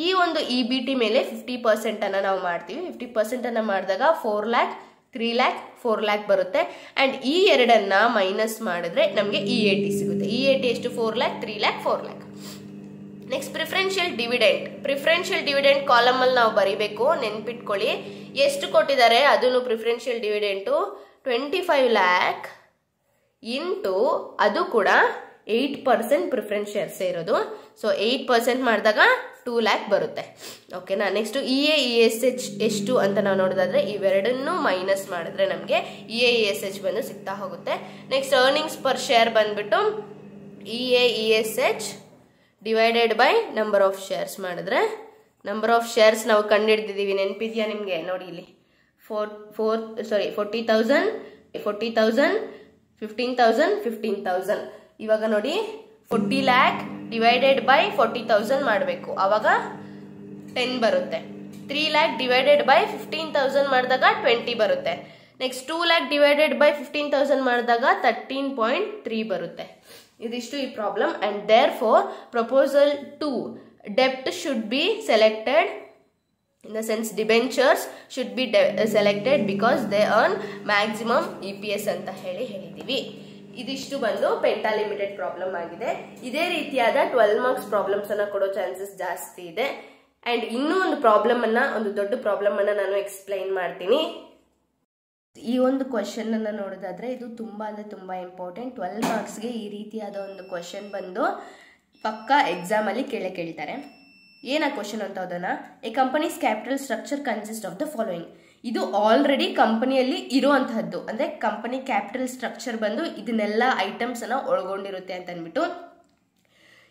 ಈ ಒಂದು EBT ಮೇಲೆ 50% ಅನ್ನ ನಾವು ಮಾಡ್ತೀವಿ. 50% ಅನ್ನ ಮಾಡಿದಾಗ 4 lakh 3 lakh 4 lakh ಬರುತ್ತೆ. ಅಂಡ್ ಈ ಎರಡನ್ನ ಮೈನಸ್ ಮಾಡಿದ್ರೆ ನಮಗೆ EAT ಸಿಗುತ್ತೆ. EAT ಎಷ್ಟು? 4 lakh 3 lakh 4 lakh. Next preferential dividend column ಅಲ್ಲಿ ನಾವು ಬರೀಬೇಕು. ನೆನ್ಪಿಟ್ಕೊಳ್ಳಿ ಎಷ್ಟು ಕೊಟ್ಟಿದ್ದಾರೆ ಅದನ್ನು. ಪ್ರಿಫರೆನ್ಷಿಯಲ್ ಡಿವಿಡೆಂಟು 25 lakh ಇಂಟು ಅದು ಕೂಡ 8% ಪ್ರಿಫರೆನ್ಸ್ ಶೇರ್ಸ್ ಇರೋದು. ಸೊ 8% ಮಾಡಿದಾಗ 2 lakh ಬರುತ್ತೆ. ಓಕೆನಾ. ನೆಕ್ಸ್ಟ್ EAESH ಎಷ್ಟು ಅಂತ ನಾವು ನೋಡೋದಾದ್ರೆ ಇವೆರಡನ್ನು ಮೈನಸ್ ಮಾಡಿದ್ರೆ ನಮಗೆ EAESH ಬಂದು ಸಿಗ್ತಾ ಹೋಗುತ್ತೆ. ನೆಕ್ಸ್ಟ್ ಅರ್ನಿಂಗ್ಸ್ ಪರ್ ಶೇರ್ ಬಂದ್ಬಿಟ್ಟು EAESH divided by number of shares ಮಾಡಿದ್ರೆ, ನಂಬರ್ ಆಫ್ ಶೇರ್ಸ್ ನಾವು ಕಂಡುಹಿಡಿದಿದ್ದೀವಿ, ನೆನಪಿದ್ಯಾ ನಿಮಗೆ? ನೋಡಿ ಇಲ್ಲಿ 40,000 15,000. ಇವಾಗ ನೋಡಿ 40 lakh ಡಿವೈಡೆಡ್ ಬೈ 40,000 ಮಾಡಬೇಕು, ಅವಾಗ 10 ಬರುತ್ತೆ. 3 lakh ಡಿವೈಡೆಡ್ ಬೈ 15,000 ಮಾಡಿದಾಗ 20 ಬರುತ್ತೆ. ನೆಕ್ಸ್ಟ್ 2 lakh ಡಿವೈಡೆಡ್ ಬೈ 15,000 ಮಾಡಿದಾಗ 13.3 ಬರುತ್ತೆ. ಇದಿಷ್ಟು ಈ ಪ್ರಾಬ್ಲಮ್. ಅಂಡ್ ದೇರ್ ಫಾರ್ ಪ್ರಪೋಸಲ್ 2 ಡೆಪ್ಟ್ should be selected, in the sense debentures should be selected because they earn maximum EPS ಅಂತ ಹೇಳಿದೀವಿ. ಇದಿಷ್ಟು ಬಂದು ಪೆಂಟಾ ಲಿಮಿಟೆಡ್ ಪ್ರಾಬ್ಲಮ್ ಆಗಿದೆ. ಇದೇ ರೀತಿಯಾದ 12 marks ಪ್ರಾಬ್ಲಮ್ಸ್ ಅನ್ನ ಕೊಡೋ ಚಾನ್ಸಸ್ ಜಾಸ್ತಿ ಇದೆ. ಅಂಡ್ ಇನ್ನೂ ಒಂದು ಪ್ರಾಬ್ಲಮ್ ಅನ್ನ, ಒಂದು ದೊಡ್ಡ ಪ್ರಾಬ್ಲಮ್ ಅನ್ನ ನಾನು ಎಕ್ಸ್ಪ್ಲೈನ್ ಮಾಡ್ತೀನಿ. ಈ ಒಂದು ಕ್ವಶನ್ ಅನ್ನ ನೋಡೋದಾದ್ರೆ ಇದು ತುಂಬಾ ಅಂದ್ರೆ ತುಂಬಾ ಇಂಪಾರ್ಟೆಂಟ್. 12 ಮಾರ್ಕ್ಸ್ಗೆ ಈ ರೀತಿಯಾದ ಒಂದು ಕ್ವಶನ್ ಬಂದು ಪಕ್ಕಾ ಎಕ್ಸಾಮ್ ಅಲ್ಲಿ ಕೇಳ್ತಾರೆ. ಏನ ಕ್ವಶನ್ ಅಂತ ಅದನ್ನ, A companies capital structure consist of the following. ಇದು ಆಲ್ರೆಡಿ ಕಂಪನಿಯಲ್ಲಿ ಇರುವಂತಹದ್ದು, ಅಂದ್ರೆ ಕಂಪನಿ ಕ್ಯಾಪಿಟಲ್ ಸ್ಟ್ರಕ್ಚರ್ ಬಂದು ಇದನ್ನೆಲ್ಲ ಐಟಮ್ಸ್ ಅನ್ನ ಒಳಗೊಂಡಿರುತ್ತೆ ಅಂತ ಅಂದ್ಬಿಟ್ಟು.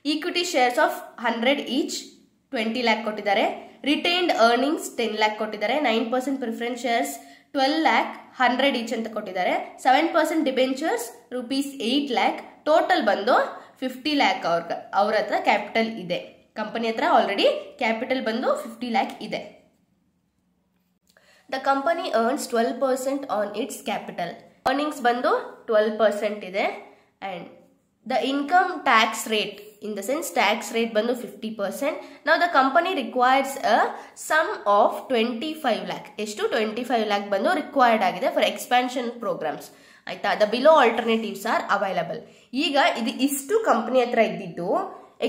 Equity shares of 100 each 20 lakh ಕೊಟ್ಟಿದ್ದಾರೆ. ರಿಟೈನ್ಡ್ ಅರ್ನಿಂಗ್ಸ್ 10 lakh ಕೊಟ್ಟಿದ್ದಾರೆ. 9% ಪ್ರಿಫರೆನ್ಸ್ ಶೇರ್ಸ್ 12 lakh 100 each ಅಂತ ಕೊಟ್ಟಿದ್ದಾರೆ. 7% ಡಿಬೆಂಚರ್ಸ್ ₹8 lakh. ಟೋಟಲ್ ಬಂದು 50 lakh ಅವ್ರ ಹತ್ರ ಕ್ಯಾಪಿಟಲ್ ಇದೆ. ಕಂಪನಿ ಹತ್ರ ಆಲ್ರೆಡಿ ಕ್ಯಾಪಿಟಲ್ ಬಂದು 50 lakh ಇದೆ. The company earns 12% on its capital. Earnings ಬಂದು 12% ಇದೆ. And the income tax rate in the sense tax rate ಬಂದು 50%. Now the company requires a sum of 25 lakh. ಎಷ್ಟು 25 lakh ಬಂದು required ಆಗಿದೆ for expansion programmes. ಆಯ್ತಾ, the below alternatives are available. ಈಗ ಇದು ಇಷ್ಟು ಕಂಪನಿ ಹತ್ರ ಇದ್ದಿದ್ದು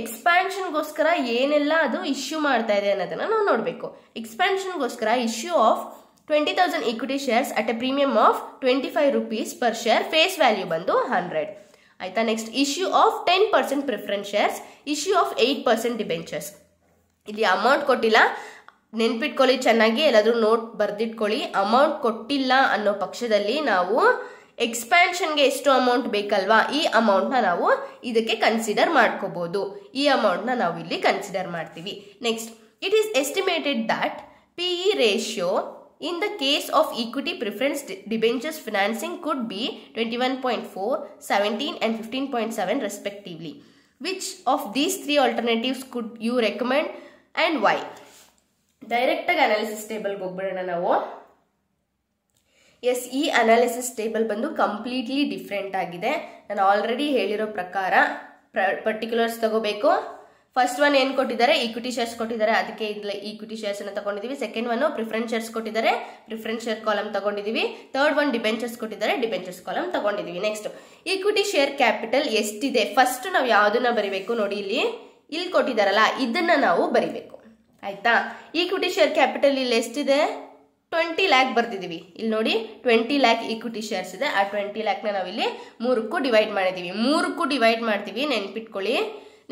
ಎಕ್ಸ್ಪಾನ್ಷನ್ಗೋಸ್ಕರ ಏನೆಲ್ಲ ಅದು ಇಶ್ಯೂ ಮಾಡ್ತಾ ಇದೆ ಅನ್ನೋದನ್ನ ನಾವು ನೋಡಬೇಕು. ಎಕ್ಸ್ಪಾನ್ಷನ್ಗೋಸ್ಕರ issue of 20,000 equity shares at a premium of 25 rupees per share, face value ಬಂದು 100. ಆಯ್ತಾ, next issue of 10% preference shares, issue of 8% debentures. ಇಲ್ಲಿ ಅಮೌಂಟ್ ಕೊಟ್ಟಿಲ್ಲ, ನೆನ್ಪಿಟ್ಕೊಳ್ಳಿ ಚೆನ್ನಾಗಿ, ಎಲ್ಲಾದ್ರೂ ನೋಟ್ ಬರ್ದಿಟ್ಕೊಳ್ಳಿ. ಅಮೌಂಟ್ ಕೊಟ್ಟಿಲ್ಲ ಅನ್ನೋ ಪಕ್ಷದಲ್ಲಿ ನಾವು ಎಕ್ಸ್ಪ್ಯಾನ್ಷನ್ಗೆ ಎಷ್ಟು ಅಮೌಂಟ್ ಬೇಕಲ್ವಾ, ಈ ಅಮೌಂಟ್ನ ನಾವು ಇದಕ್ಕೆ ಕನ್ಸಿಡರ್ ಮಾಡ್ಕೋಬಹುದು. ಈ ಅಮೌಂಟ್ನ ನಾವು ಇಲ್ಲಿ ಕನ್ಸಿಡರ್ ಮಾಡ್ತೀವಿ. Next, it is estimated that PE ratio in the case of equity preference debentures financing could be 21.4, 17 and 15.7 respectively. Which of these three alternatives could you recommend and why? Direct analysis table ಹೋಗ್ಬಿಡೋಣ ನಾವು. S, ಈ analysis table ಬಂದು completely different ಆಗಿದೆ. ನಾನು already ಹೇಳಿರೋ ಪ್ರಕಾರ particulars ತಗೋಬೇಕು. First one ಏನ್ ಕೊಟ್ಟಿದ್ದಾರೆ, ಈಕ್ವಿಟಿ ಶೇರ್ಸ್ ಕೊಟ್ಟಿದ್ದಾರೆ, ಅದಕ್ಕೆ ಇಲ್ಲಿ ಈಕ್ವಿಟಿ ಶೇರ್ಸ್ ಅನ್ನು ತಗೊಂಡಿದೀವಿ. ಸೆಕೆಂಡ್ ಒನ್ ಪ್ರಿಫರೆನ್ಸ್ ಶೇರ್ಸ್ ಕೊಟ್ಟಿದ್ದಾರೆ, ಪ್ರಿಫರೆನ್ಸ್ ಶೇರ್ ಕಾಲಮ್ ತಗೊಂಡಿದೀವಿ. ಥರ್ಡ್ ಒನ್ ಡಿಬೆಂಚರ್ಸ್ ಕೊಟ್ಟಿದ್ದಾರೆ, ಡಿಬೆಂಚರ್ಸ್ ಕಾಲಮ್ ತಗೊಂಡಿದೀವಿ. ನೆಕ್ಸ್ಟ್, ಈಕ್ವಿಟಿ ಶೇರ್ ಕ್ಯಾಪಿಟಲ್ ಎಷ್ಟಿದೆ, ಫಸ್ಟ್ ನಾವು ಯಾವ್ದನ್ನ ಬರಿಬೇಕು ನೋಡಿ, ಇಲ್ಲಿ ಕೊಟ್ಟಿದಾರಲ್ಲ ಇದನ್ನ ನಾವು ಬರಿಬೇಕು. ಆಯ್ತಾ, ಈಕ್ವಿಟಿ ಶೇರ್ ಕ್ಯಾಪಿಟಲ್ ಇಲ್ಲಿ ಎಷ್ಟಿದೆ, 20 lakh ಬರ್ತಿದೀವಿ. ಇಲ್ಲಿ ನೋಡಿ 20 lakh ಈಕ್ವಿಟಿ ಶೇರ್ಸ್ ಇದೆ. ಆ 20 lakh ನ ನಾವಿಲ್ಲಿ 3ಕ್ಕೂ ಡಿವೈಡ್ ಮಾಡಿದೀವಿ. 3ಕ್ಕೂ ಡಿವೈಡ್ ಮಾಡ್ತೀವಿ, ನೆನ್ಪಿಟ್ಕೊಳ್ಳಿ.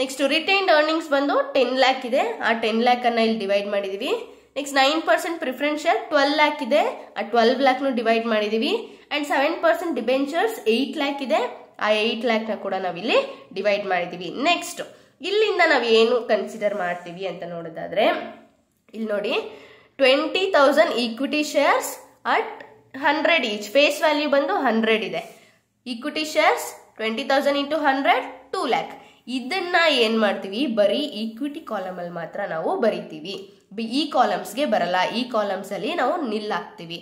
ನೆಕ್ಸ್ಟ್, ರಿಟೈನ್ಡ್ ಅರ್ನಿಂಗ್ಸ್ ಬಂದು 10 lakh ಇದೆ. ಆ 10 lakh ಅನ್ನ ಇಲ್ಲಿ ಡಿವೈಡ್ ಮಾಡಿದೀವಿ. ನೆಕ್ಸ್ಟ್, 9% ಪ್ರಿಫರೆನ್ಸ್ ಶೇರ್ 12 lakh ಇದೆ. ಆ 12 lakh ನು ಡಿವೈಡ್ ಮಾಡಿದೀವಿ. ಅಂಡ್ 7% ಡಿಬೆಂಚರ್ಸ್ 8 lakh ಇದೆ. ಆ 8 lakh ನ ಕೂಡ ನಾವಿಲ್ಲಿ ಡಿವೈಡ್ ಮಾಡಿದೀವಿ. ನೆಕ್ಸ್ಟ್, ಇಲ್ಲಿಂದ ನಾವು ಏನು ಕನ್ಸಿಡರ್ ಮಾಡ್ತೀವಿ ಅಂತ ನೋಡೋದಾದ್ರೆ, ಇಲ್ಲಿ ನೋಡಿ 20,000 equity shares at 100 each, face value ಬಂದು 100 ಇದೆ. Equity shares 20,000 into 100 2 lakh. ಇದನ್ನ ಏನ್ ಮಾಡ್ತೀವಿ, ಬರೀ ಈಕ್ವಿಟಿ ಕಾಲಮ್ ಅಲ್ಲಿ ಮಾತ್ರ ನಾವು ಬರಿತೀವಿ. ಈ ಕಾಲಮ್ಸ್ಗೆ ಬರಲ್ಲ, ಈ ಕಾಲಮ್ಸ್ ಅಲ್ಲಿ ನಾವು ನಿಲ್ ಹಾಕ್ತಿವಿ.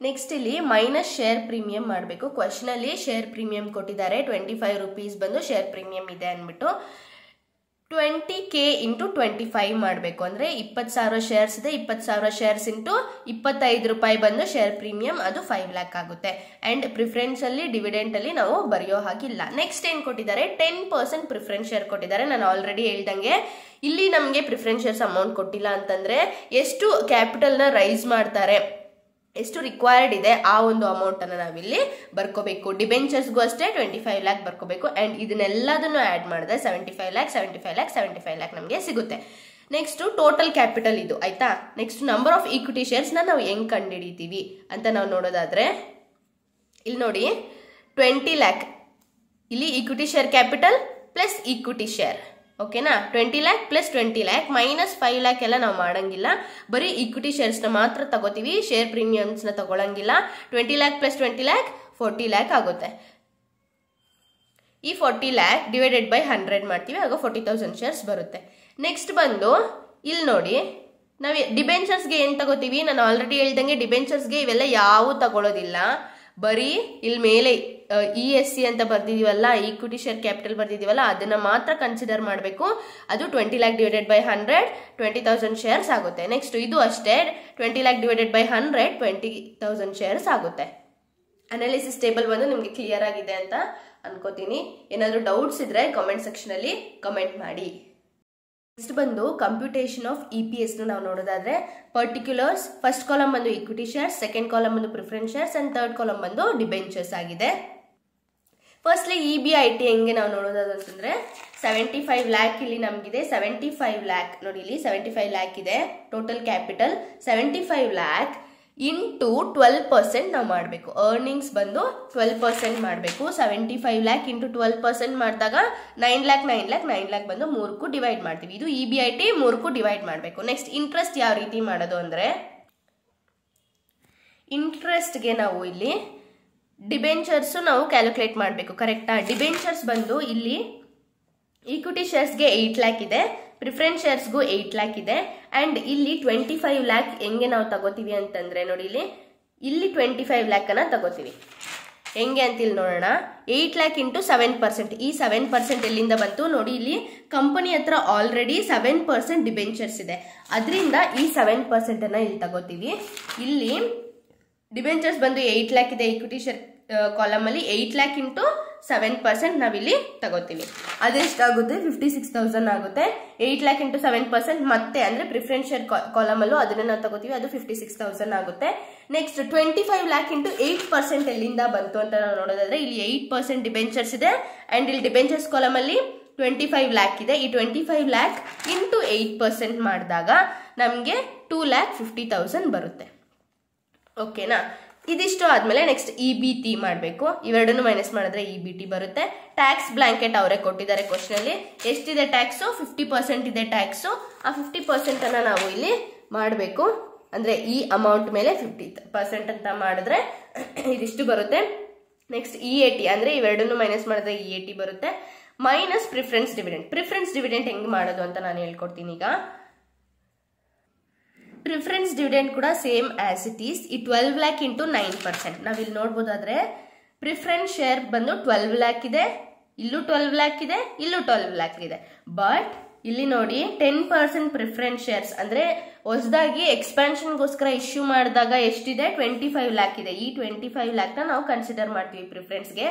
ನೆಕ್ಸ್ಟ್ ಇಲ್ಲಿ ಮೈನಸ್ ಶೇರ್ ಪ್ರೀಮಿಯಂ ಮಾಡಬೇಕು. ಕ್ವಶನ್ ಅಲ್ಲಿ ಶೇರ್ ಪ್ರೀಮಿಯಂ ಕೊಟ್ಟಿದ್ದಾರೆ, 25 rupees ಬಂದು ಶೇರ್ ಪ್ರೀಮಿಯಂ ಇದೆ ಅಂದ್ಬಿಟ್ಟು 20K ಇಂಟು 25 ಮಾಡಬೇಕು. ಅಂದ್ರೆ 20,000 ಶೇರ್ಸ್ ಇದೆ, 20,000 ಶೇರ್ಸ್ ಇಂಟು 25 ರೂಪಾಯಿ ಬಂದು ಶೇರ್ ಪ್ರೀಮಿಯಂ, ಅದು 5 lakh ಆಗುತ್ತೆ. ಅಂಡ್ ಪ್ರಿಫರೆನ್ಸ್ ಅಲ್ಲಿ ಡಿವಿಡೆಂಟ್ ಅಲ್ಲಿ ನಾವು ಬರೆಯೋ ಹಾಗಿಲ್ಲ. ನೆಕ್ಸ್ಟ್ ಏನ್ ಕೊಟ್ಟಿದ್ದಾರೆ, 10% ಪ್ರಿಫರೆನ್ಸ್ ಶೇರ್ ಕೊಟ್ಟಿದ್ದಾರೆ. ನಾನು ಆಲ್ರೆಡಿ ಹೇಳ್ದಂಗೆ ಇಲ್ಲಿ ನಮಗೆ ಪ್ರಿಫರೆನ್ಸ್ ಶೇರ್ಸ್ ಅಮೌಂಟ್ ಕೊಟ್ಟಿಲ್ಲ ಅಂತಂದ್ರೆ ಎಷ್ಟು ಕ್ಯಾಪಿಟಲ್ ನ ರೈಸ್ ಮಾಡ್ತಾರೆ, ಎಷ್ಟು ರಿಕ್ವೈರ್ಡ್ ಇದೆ ಆ ಒಂದು ಅಮೌಂಟ್ ಅನ್ನ ನಾವಿಲ್ಲಿ ಬರ್ಕೋಬೇಕು. ಡಿಬೆಂಚರ್ಸ್ಗೂ ಅಷ್ಟೇ 25 lakh ಬರ್ಕೋಬೇಕು. ಅಂಡ್ ಇದನ್ನೆಲ್ಲದನ್ನು ಆಡ್ ಮಾಡಿದ್ರೆ 75 lakh ನಮಗೆ ಸಿಗುತ್ತೆ. ನೆಕ್ಸ್ಟ್, ಟೋಟಲ್ ಕ್ಯಾಪಿಟಲ್ ಇದು. ಆಯ್ತಾ, next number of equity shares ನಾವು ಹೆಂಗ್ ಕಂಡುಹಿಡಿತೀವಿ ಅಂತ ನಾವು ನೋಡೋದಾದ್ರೆ, ಇಲ್ಲಿ ನೋಡಿ 20 lakh, ಇಲ್ಲಿ equity share capital plus equity share. ಓಕೆನಾ, 20 lakh plus 20 lakh minus 5 lakh ಎಲ್ಲ ನಾವು ಮಾಡಂಗಿಲ್ಲ. ಬರೀ ಈಕ್ವಿಟಿ ಶೇರ್ಸ್ ನ ಮಾತ್ರ ತಗೋತೀವಿ, ಶೇರ್ ಪ್ರೀಮಿಯಮ್ಸ್ ನ ತಗೊಳಂಗಿಲ್ಲ. 20 lakh ಪ್ಲಸ್ 20 lakh 40 lakh ಆಗುತ್ತೆ. ಈ 40 lakh ಡಿವೈಡೆಡ್ ಬೈ 100 ಮಾಡ್ತೀವಿ, ಆಗ 40,000 ಶೇರ್ಸ್ ಬರುತ್ತೆ. ನೆಕ್ಸ್ಟ್ ಬಂದು ಇಲ್ಲಿ ನೋಡಿ, ನಾವು ಡಿಬೆಂಚರ್ಸ್ಗೆ ಏನ್ ತಗೋತೀವಿ, ನಾನು ಆಲ್ರೆಡಿ ಹೇಳ್ದಂಗೆ ಡಿಬೆಂಚರ್ಸ್ಗೆ ಇವೆಲ್ಲ ಯಾವ ತಗೊಳ್ಳೋದಿಲ್ಲ. ಬರೀ ಇಲ್ಲಿ ಮೇಲೆ ESC ಅಂತ ಬರ್ದಿದೀವಲ್ಲ, ಈಕ್ವಿಟಿ ಶೇರ್ ಕ್ಯಾಪಿಟಲ್ ಬರ್ದಿದೀವಲ್ಲ, ಅದನ್ನ ಮಾತ್ರ ಕನ್ಸಿಡರ್ ಮಾಡಬೇಕು. ಅದು 20 lakh ಡಿವೈಡೆಡ್ ಬೈ 100 20,000 ಶೇರ್ಸ್ ಆಗುತ್ತೆ. ನೆಕ್ಸ್ಟ್ ಇದು ಅಷ್ಟೇ, 20 lakh ಡಿವೈಡೆಡ್ ಬೈ 100 20,000 ಶೇರ್ಸ್ ಆಗುತ್ತೆ. ಅನಾಲಿಸಿಸ್ ಟೇಬಲ್ ಬಂದು ನಿಮ್ಗೆ ಕ್ಲಿಯರ್ ಆಗಿದೆ ಅಂತ ಅನ್ಕೋತೀನಿ. ಏನಾದ್ರು ಡೌಟ್ಸ್ ಇದ್ರೆ ಕಾಮೆಂಟ್ ಸೆಕ್ಷನ್ ಅಲ್ಲಿ ಕಮೆಂಟ್ ಮಾಡಿ. ನೆಕ್ಸ್ಟ್ ಬಂದು ಕಂಪ್ಯೂಟೇಷನ್ ಆಫ್ EPS ನಾವು ನೋಡೋದಾದ್ರೆ, ಪರ್ಟಿಕ್ಯುಲರ್ಸ್ ಫಸ್ಟ್ ಕಾಲಮ್ ಬಂದು ಈಕ್ವಿಟಿ ಶೇರ್ಸ್, ಸೆಕೆಂಡ್ ಕಾಲಮ್ ಬಂದು preference shares and third column ಬಂದು ಡಿಬೆಂಚರ್ಸ್ ಆಗಿದೆ. ಫಸ್ಟ್ಲಿ EBIT ಹೆಂಗೆ ನಾವು ನೋಡೋದಾದ್ರೆ, 75 lakh ಇಲ್ಲಿ ನಮಗಿದೆ. 75 lakh ನೋಡಿ, ಇಲ್ಲಿ 75 lakh ಇದೆ ಟೋಟಲ್ ಕ್ಯಾಪಿಟಲ್. 75 lakh ಇಂಟು 12% ನಾವು ಮಾಡಬೇಕು. ಅರ್ನಿಂಗ್ಸ್ ಬಂದು 12% ಮಾಡಬೇಕು. 75 lakh ಇಂಟು 12% ಮಾಡಿದಾಗ 9 lakh ಬಂದು 3ಕ್ಕೂ ಡಿವೈಡ್ ಮಾಡ್ತೀವಿ. ಇದು EBIT 3ಕ್ಕೂ ಡಿವೈಡ್ ಮಾಡಬೇಕು. ನೆಕ್ಸ್ಟ್, ಇಂಟ್ರೆಸ್ಟ್ ಯಾವ ರೀತಿ ಮಾಡೋದು ಅಂದ್ರೆ, ಇಂಟ್ರೆಸ್ಟ್ಗೆ ನಾವು ಇಲ್ಲಿ ಡಿಬೆಂಚರ್ಸ್ ನಾವು ಕ್ಯಾಲ್ಕುಲೇಟ್ ಮಾಡಬೇಕು. ಕರೆಕ್ಟಾ? ಡಿಬೆಂಚರ್ಸ್ ಬಂದು ಇಲ್ಲಿ ಈಕ್ವಿಟಿ ಶೇರ್ಸ್ಗೆ 8 lakh ಇದೆ, ಪ್ರಿಫರೆನ್ಸ್ ಶೇರ್ಸ್ಗೂ 8 lakh ಇದೆ. ಅಂಡ್ ಇಲ್ಲಿ 25 lakh ಹೆಂಗೆ ನಾವು ತಗೋತೀವಿ ಅಂತಂದ್ರೆ ನೋಡಿ, ಇಲ್ಲಿ 25 lakh ಅನ್ನ ತಗೋತೀವಿ. ಹೆಂಗೆ ಅಂತ ಇಲ್ಲಿ ನೋಡೋಣ. 8 lakh ಇಂಟು 7%. ಈ 7% ಎಲ್ಲಿಂದ ಬಂತು ನೋಡಿ, ಇಲ್ಲಿ ಕಂಪನಿ ಹತ್ರ ಆಲ್ರೆಡಿ 7% ಡಿಬೆಂಚರ್ಸ್ ಇದೆ, ಅದರಿಂದ ಈ 7% ಅನ್ನ ಇಲ್ಲಿ ತಗೋತೀವಿ. ಇಲ್ಲಿ ಡಿಬೆಂಚರ್ಸ್ ಬಂದು 8 lakh ಇದೆ, ಈಕ್ವಿಟಿ ಶೇರ್ ಕಾಲಮ್ ಅಲ್ಲಿ 8 lakh ಇಂಟು 7% ನಾವಿಲ್ಲಿ ತಗೋತೀವಿ. ಅದೆಷ್ಟಾಗುತ್ತೆ? 56,000 ಆಗುತ್ತೆ. 8 lakh ಇಂಟು 7% ಮತ್ತೆ ಅಂದ್ರೆ ಪ್ರಿಫರೆನ್ಸ್ ಶೇರ್ ಕಾಲಮ್ ಅಲ್ಲೂ ಅದನ್ನ ನಾವು ತಗೋತೀವಿ, ಅದು 56,000 ಆಗುತ್ತೆ. ನೆಕ್ಸ್ಟ್ 25 lakh ಇಂಟು 8% ಎಲ್ಲಿಂದ ಬಂತು ಅಂತ ನಾವು ನೋಡೋದಾದ್ರೆ, ಇಲ್ಲಿ 8% ಡಿಬೆಂಚರ್ಸ್ ಇದೆ ಅಂಡ್ ಇಲ್ಲಿ ಡಿಬೆಂಚರ್ಸ್ ಕಾಲಮ್ ಅಲ್ಲಿ 25 lakh ಇದೆ. ಈ 25 lakh ಇಂಟು 8% ಮಾಡಿದಾಗ ನಮಗೆ 2,50,000 ಬರುತ್ತೆ. ಓಕೆನಾ? ಇದಿಷ್ಟು ಆದ್ಮೇಲೆ ನೆಕ್ಸ್ಟ್ EBT ಮಾಡಬೇಕು. ಇವೆರಡನ್ನು ಮೈನಸ್ ಮಾಡಿದ್ರೆ EBT ಬರುತ್ತೆ. ಟ್ಯಾಕ್ಸ್ ಬ್ಲಾಂಕೆಟ್ ಅವರೇ ಕೊಟ್ಟಿದ್ದಾರೆ ಕ್ವಶನ್ ಅಲ್ಲಿ. ಎಷ್ಟಿದೆ ಟ್ಯಾಕ್ಸು? 50% ಇದೆ ಟ್ಯಾಕ್ಸು. ಆ 50% ಅನ್ನ ನಾವು ಇಲ್ಲಿ ಮಾಡಬೇಕು. ಅಂದ್ರೆ ಈ ಅಮೌಂಟ್ ಮೇಲೆ 50% ಅಂತ ಮಾಡಿದ್ರೆ ಇದಿಷ್ಟು ಬರುತ್ತೆ. ನೆಕ್ಸ್ಟ್ EAT ಅಂದ್ರೆ ಇವೆರಡನ್ನು ಮೈನಸ್ ಮಾಡಿದ್ರೆ EAT ಬರುತ್ತೆ. Minus preference dividend. Preference dividend ಹೆಂಗ್ ಮಾಡೋದು ಅಂತ ನಾನು ಹೇಳ್ಕೊಡ್ತೀನಿ ಈಗ. ಪ್ರಿಫರೆನ್ಸ್ ಡಿವಿಡೆಂಡ್ ಕೂಡ ಸೇಮ್ ಆಸ್ ಇಟ್ ಈಸ್. ಈ 12 lakh ಇಂಟು 9%. ನಾವಿಲ್ಲಿ ನೋಡ್ಬೋದಾದ್ರೆ ಪ್ರಿಫರೆನ್ಸ್ ಶೇರ್ ಬಂದು 12 lakh ಇದೆ, ಇಲ್ಲೂ 12 lakh ಇದೆ, ಇಲ್ಲೂ 12 lakh ಇದೆ. ಬಟ್ ಇಲ್ಲಿ ನೋಡಿ 10% ಪ್ರಿಫರೆನ್ಸ್ ಶೇರ್ಸ್ ಅಂದ್ರೆ ಹೊಸದಾಗಿ ಎಕ್ಸ್ಪಾನ್ಷನ್ಗೋಸ್ಕರ ಇಶ್ಯೂ ಮಾಡಿದಾಗ ಎಷ್ಟಿದೆ? 25 lakh ಇದೆ. ಈ 25 lakh ನ ನಾವು ಕನ್ಸಿಡರ್ ಮಾಡ್ತೀವಿ ಪ್ರಿಫರೆನ್ಸ್ಗೆ.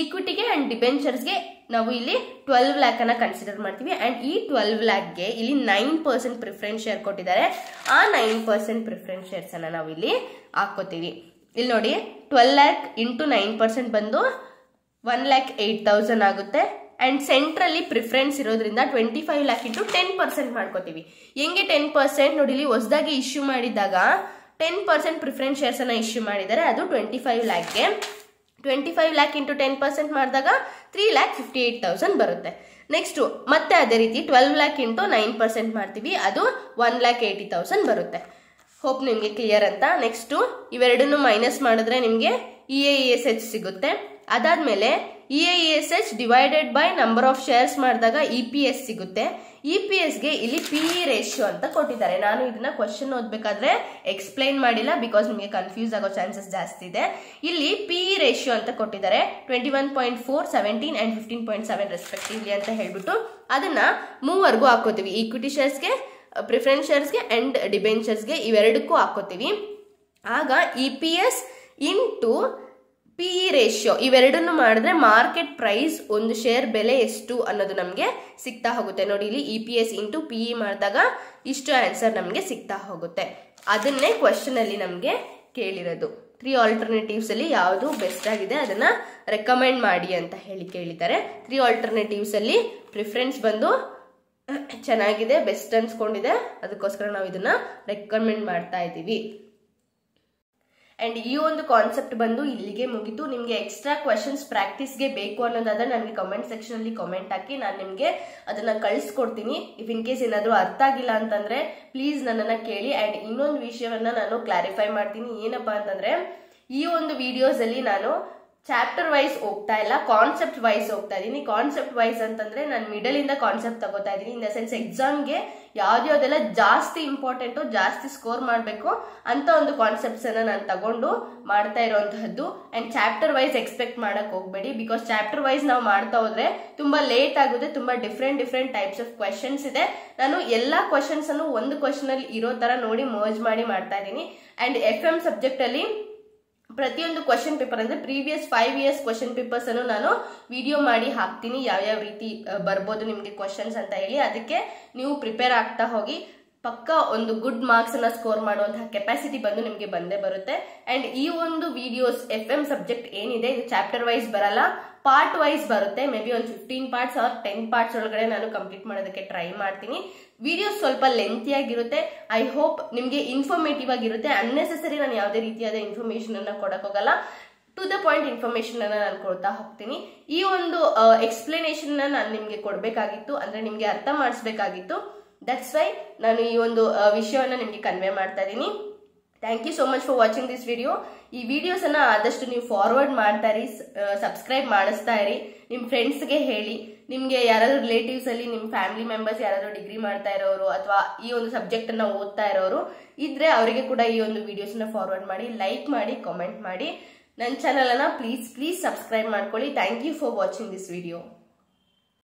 ಈಕ್ವಿಟಿಗೆ ಅಂಡ್ ಡಿಬೆಂಚರ್ಸ್ಗೆ ನಾವು ಇಲ್ಲಿ 12 lakh ಅನ್ನ ಕನ್ಸಿಡರ್ ಮಾಡ್ತೀವಿ. ಅಂಡ್ ಈ 12 lakhಗೆ ಇಲ್ಲಿ 9% ಪ್ರಿಫರೆನ್ಸ್ ಶೇರ್ ಕೊಟ್ಟಿದ್ದಾರೆ. ಆ 9% ಪ್ರಿಫರೆನ್ಸ್ ಶೇರ್ಸ್ ಅನ್ನ ನಾವು ಇಲ್ಲಿ ಹಾಕೋತೀವಿ. ಇಲ್ಲಿ ನೋಡಿ 12 lakh ಇಂಟು 9% ಬಂದು 1,08,000 ಆಗುತ್ತೆ. ಅಂಡ್ ಸೆಂಟ್ರಲ್ಲಿ ಪ್ರಿಫರೆನ್ಸ್ ಇರೋದ್ರಿಂದ 25 lakh ಇಂಟು 10% ಮಾಡ್ಕೋತೀವಿ. ಹೆಂಗೆ 10%? ನೋಡಿ, ಇಲ್ಲಿ ಹೊಸದಾಗಿ ಇಶ್ಯೂ ಮಾಡಿದಾಗ 10% ಪ್ರಿಫರೆನ್ಸ್ ಶೇರ್ಸ್ ಅನ್ನ ಇಶ್ಯೂ ಮಾಡಿದ್ದಾರೆ, ಅದು 25 lakhಗೆ. 25 lakh ಇಂಟು 10% ಮಾಡಿದಾಗ 3,58,000 ಬರುತ್ತೆ. ನೆಕ್ಸ್ಟ್ ಮತ್ತೆ ಅದೇ ರೀತಿ 12 lakh ಇಂಟು 9% ಮಾಡ್ತೀವಿ, ಅದು 1,80,000 ಬರುತ್ತೆ. ಹೋಪ್ ನಿಮಗೆ ಕ್ಲಿಯರ್ ಅಂತ. ನೆಕ್ಸ್ಟ್ ಇವೆರಡನ್ನು ಮೈನಸ್ ಮಾಡಿದ್ರೆ ನಿಮಗೆ EIESH ಸಿಗುತ್ತೆ. ಅದಾದ್ಮೇಲೆ EIESH divided by number of shares ಮಾಡಿದಾಗ EPS ಸಿಗುತ್ತೆ. EPSಗೆ ಇಲ್ಲಿ PE ರೇಷಿಯೋ ಅಂತ ಕೊಟ್ಟಿದ್ದಾರೆ. ನಾನು ಇದನ್ನ ಕ್ವಶನ್ ಓದ್ಬೇಕಾದ್ರೆ ಎಕ್ಸ್ಪ್ಲೈನ್ ಮಾಡಿಲ್ಲ, ಬಿಕಾಸ್ ನಿಮಗೆ ಕನ್ಫ್ಯೂಸ್ ಆಗೋ ಚಾನ್ಸಸ್ ಜಾಸ್ತಿ ಇದೆ. ಇಲ್ಲಿ PE ರೇಷಿಯೋ ಅಂತ ಕೊಟ್ಟಿದ್ದಾರೆ 21.4, 17 ಅಂಡ್ 15.7 ರೆಸ್ಪೆಕ್ಟಿವ್ಲಿ ಅಂತ ಹೇಳ್ಬಿಟ್ಟು ಅದನ್ನ ಮೂವರೆಗೂ ಹಾಕೋತೀವಿ. ಈಕ್ವಿಟಿ ಶೇರ್ಸ್ಗೆ, ಪ್ರಿಫರೆನ್ಸ್ ಶೇರ್ಸ್ಗೆ ಅಂಡ್ ಡಿಬೆಂಚರ್ಸ್ಗೆ ಇವೆರಡಕ್ಕೂ ಹಾಕೋತೀವಿ. ಆಗ EPS ಇಂಟು PE ರೇಷಿಯೋ ಇವೆರಡನ್ನು ಮಾಡಿದ್ರೆ ಮಾರ್ಕೆಟ್ ಪ್ರೈಸ್ ಒಂದು ಶೇರ್ ಬೆಲೆ ಎಷ್ಟು ಅನ್ನೋದು ನಮಗೆ ಸಿಗ್ತಾ ಹೋಗುತ್ತೆ. ನೋಡಿ, ಇಲ್ಲಿ EPS ಇಂಟು PE ಮಾಡಿದಾಗ ಇಷ್ಟು ಆನ್ಸರ್ ನಮಗೆ ಸಿಗ್ತಾ ಹೋಗುತ್ತೆ. ಅದನ್ನೇ ಕ್ವಶನ್ ಅಲ್ಲಿ ನಮಗೆ ಕೇಳಿರೋದು. 3 ಆಲ್ಟರ್ನೇಟಿವ್ಸ್ ಅಲ್ಲಿ ಯಾವುದು ಬೆಸ್ಟ್ ಆಗಿದೆ ಅದನ್ನ ರೆಕಮೆಂಡ್ ಮಾಡಿ ಅಂತ ಹೇಳಿ ಕೇಳಿದ್ದಾರೆ. 3 ಆಲ್ಟರ್ನೇಟಿವ್ಸ್ ಅಲ್ಲಿ ಪ್ರಿಫರೆನ್ಸ್ ಬಂದು ಚೆನ್ನಾಗಿದೆ, ಬೆಸ್ಟ್ ಅನ್ಸ್ಕೊಂಡಿದೆ, ಅದಕ್ಕೋಸ್ಕರ ನಾವು ಇದನ್ನ ರೆಕಮೆಂಡ್ ಮಾಡ್ತಾ ಇದ್ದೀವಿ. ಅಂಡ್ ಈ ಒಂದು ಕಾನ್ಸೆಪ್ಟ್ ಬಂದು ಇಲ್ಲಿಗೆ ಮುಗಿತು. ನಿಮಗೆ ಎಕ್ಸ್ಟ್ರಾ ಕ್ವೆಶನ್ಸ್ ಪ್ರಾಕ್ಟೀಸ್ಗೆ ಬೇಕು ಅನ್ನೋದಾದ್ರೆ ನನಗೆ ಕಮೆಂಟ್ ಸೆಕ್ಷನ್ ಅಲ್ಲಿ ಕಮೆಂಟ್ ಹಾಕಿ, ನಾನು ನಿಮಗೆ ಅದನ್ನ ಕಳಿಸ್ಕೊಡ್ತೀನಿ. ಇಫ್ ಇನ್ ಕೇಸ್ ಏನಾದರೂ ಅರ್ಥ ಆಗಿಲ್ಲ ಅಂತಂದ್ರೆ ಪ್ಲೀಸ್ ನನ್ನನ್ನ ಕೇಳಿ. ಅಂಡ್ ಇನ್ನೊಂದು ವಿಷಯವನ್ನ ನಾನು ಕ್ಲಾರಿಫೈ ಮಾಡ್ತೀನಿ. ಏನಪ್ಪಾ ಅಂತಂದ್ರೆ, ಈ ಒಂದು ವಿಡಿಯೋಸ್ ಅಲ್ಲಿ ನಾನು ಚಾಪ್ಟರ್ ವೈಸ್ ಹೋಗ್ತಾ ಇಲ್ಲ, ಕಾನ್ಸೆಪ್ಟ್ ವೈಸ್ ಹೋಗ್ತಾ ಇದೀನಿ. ಕಾನ್ಸೆಪ್ಟ್ ವೈಸ್ ಅಂತಂದ್ರೆ ನಾನು ಮಿಡಲ್ ಇಂದ ಕಾನ್ಸೆಪ್ಟ್ ತಗೋತಾ ಇದೀನಿ. ಇನ್ ದ ಸೆನ್ಸ್ ಎಕ್ಸಾಮ್ಗೆ ಯಾವ್ದ್ಯಾವ್ದೆಲ್ಲ ಜಾಸ್ತಿ ಇಂಪಾರ್ಟೆಂಟು, ಜಾಸ್ತಿ ಸ್ಕೋರ್ ಮಾಡಬೇಕು ಅಂತ ಒಂದು ಕಾನ್ಸೆಪ್ಟ್ಸ್ ಅನ್ನ ನಾನು ತಗೊಂಡು ಮಾಡ್ತಾ ಇರೋಂತಹದ್ದು. ಅಂಡ್ ಚಾಪ್ಟರ್ ವೈಸ್ ಎಕ್ಸ್ಪೆಕ್ಟ್ ಮಾಡಕ್ ಹೋಗ್ಬೇಡಿ, ಬಿಕಾಸ್ ಚಾಪ್ಟರ್ ವೈಸ್ ನಾವು ಮಾಡ್ತಾ ಹೋದ್ರೆ ತುಂಬಾ ಲೇಟ್ ಆಗುತ್ತೆ. ತುಂಬಾ ಡಿಫ್ರೆಂಟ್ ಟೈಪ್ಸ್ ಆಫ್ ಕ್ವೆಶನ್ಸ್ ಇದೆ. ನಾನು ಎಲ್ಲಾ ಕ್ವೆಶನ್ಸ್ ಅನ್ನು ಒಂದು ಕ್ವೆಶನ್ ಅಲ್ಲಿ ಇರೋ ತರ ನೋಡಿ ಮರ್ಜ್ ಮಾಡಿ ಮಾಡ್ತಾ ಇದ್ದೀನಿ. ಅಂಡ್ FM ಸಬ್ಜೆಕ್ಟ್ ಅಲ್ಲಿ ಪ್ರತಿಯೊಂದು ಕ್ವಶನ್ ಪೇಪರ್ ಅಂದ್ರೆ ಪ್ರೀವಿಯಸ್ 5 years ಕ್ವಶನ್ ಪೇಪರ್ಸ್ ಅನ್ನು ನಾನು ವಿಡಿಯೋ ಮಾಡಿ ಹಾಕ್ತೀನಿ, ಯಾವ ರೀತಿ ಬರ್ಬೋದು ನಿಮ್ಗೆ ಕ್ವಶನ್ಸ್ ಅಂತ ಹೇಳಿ. ಅದಕ್ಕೆ ನೀವು ಪ್ರಿಪೇರ್ ಆಗ್ತಾ ಹೋಗಿ. ಪಕ್ಕ ಒಂದು ಗುಡ್ ಮಾರ್ಕ್ಸ್ ಅನ್ನ ಸ್ಕೋರ್ ಮಾಡುವಂತಹ ಕೆಪಾಸಿಟಿ ಬಂದು ನಿಮ್ಗೆ ಬಂದೇ ಬರುತ್ತೆ. ಅಂಡ್ ಈ ಒಂದು ವಿಡಿಯೋಸ್ FM ಸಬ್ಜೆಕ್ಟ್ ಏನಿದೆ ಇದು ಚಾಪ್ಟರ್ ವೈಸ್ ಬರಲ್ಲ, ಪಾರ್ಟ್ ವೈಸ್ ಬರುತ್ತೆ. ಮೇ ಬಿ ಒಂದು 15 parts ಆರ್ 10 parts ಒಳಗಡೆ ನಾನು ಕಂಪ್ಲೀಟ್ ಮಾಡೋದಕ್ಕೆ ಟ್ರೈ ಮಾಡ್ತೀನಿ. ವಿಡಿಯೋಸ್ ಸ್ವಲ್ಪ ಲೆಂತಿ ಆಗಿರುತ್ತೆ. ಐ ಹೋಪ್ ನಿಮ್ಗೆ ಇನ್ಫಾರ್ಮೇಟಿವ್ ಆಗಿರುತ್ತೆ. ಅನ್ನೆಸೆಸರಿ ನಾನು ಯಾವುದೇ ರೀತಿಯಾದ ಇನ್ಫಾರ್ಮೇಶನ್ ಅನ್ನ ಕೊಡಕ್ ಹೋಗಲ್ಲ. ಟು ದ ಪಾಯಿಂಟ್ ಇನ್ಫಾರ್ಮೇಶನ್ ಅನ್ನ ನಾನು ಕೊಡ್ತಾ ಹೋಗ್ತೀನಿ. ಈ ಒಂದು ಎಕ್ಸ್ಪ್ಲನೇಷನ್ ನಾನು ನಿಮ್ಗೆ ಕೊಡ್ಬೇಕಾಗಿತ್ತು, ಅಂದ್ರೆ ನಿಮ್ಗೆ ಅರ್ಥ ಮಾಡಿಸ್ಬೇಕಾಗಿತ್ತು. ದಟ್ಸ್ ವೈ ನಾನು ಈ ಒಂದು ವಿಷಯವನ್ನ ನಿಮ್ಗೆ ಕನ್ವೆ ಮಾಡ್ತಾ ಇದ್ದೀನಿ. Thank you so much for watching this video. ಈ ವಿಡಿಯೋಸ್ ಅನ್ನ ಆದಷ್ಟು ನೀವು ಫಾರ್ವರ್ಡ್ ಮಾಡ್ತಾ ಇರಿ, ಸಬ್ಸ್ಕ್ರೈಬ್ ಮಾಡಿಸ್ತಾ ಇರಿ, ನಿಮ್ ಫ್ರೆಂಡ್ಸ್ಗೆ ಹೇಳಿ. ನಿಮ್ಗೆ ಯಾರಾದ್ರೂ ರಿಲೇಟಿವ್ಸ್ ಅಲ್ಲಿ ನಿಮ್ ಫ್ಯಾಮಿಲಿ ಮೆಂಬರ್ಸ್ ಯಾರಾದ್ರೂ ಡಿಗ್ರಿ ಮಾಡ್ತಾ ಇರೋರು ಅಥವಾ ಈ ಒಂದು ಸಬ್ಜೆಕ್ಟ್ ಅನ್ನ ಓದ್ತಾ ಇರೋರು ಇದ್ರೆ ಅವರಿಗೆ ಕೂಡ ಈ ಒಂದು ವಿಡಿಯೋಸ್ ನ ಫಾರ್ವರ್ಡ್ ಮಾಡಿ, ಲೈಕ್ ಮಾಡಿ, ಕಾಮೆಂಟ್ ಮಾಡಿ. ನನ್ನ ಚಾನಲನ್ನು ಪ್ಲೀಸ್ ಸಬ್ಸ್ಕ್ರೈಬ್ ಮಾಡ್ಕೊಳ್ಳಿ. Thank you for watching this video.